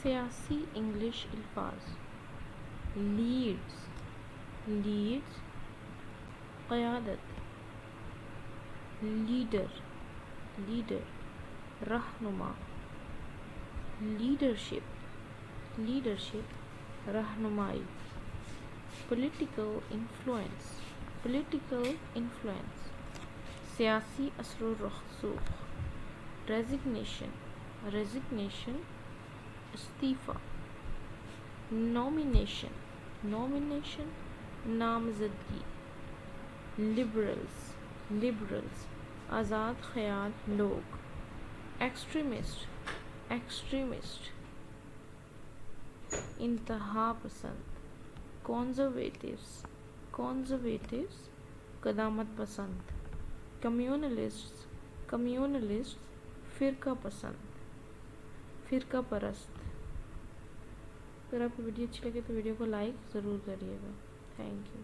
سیاسی انگلش الفاظ: لیڈز قیادت، لیڈر رہنما، لیڈرشپ رہنمائی، پولیٹیکل انفلوئنس سیاسی اثر و رسوخ، ریزگنیشن استعفیٰ، نامینیشن نامزدگی، لبرلز آزاد خیال لوگ، ایکسٹریمسٹ انتہا پسند، کنزرویٹیوز قدامت پسند، کمیونلسٹ فرقہ پرست۔ اگر آپ کو ویڈیو اچھی لگے تو ویڈیو کو لائک ضرور کریے گا۔ Thank you.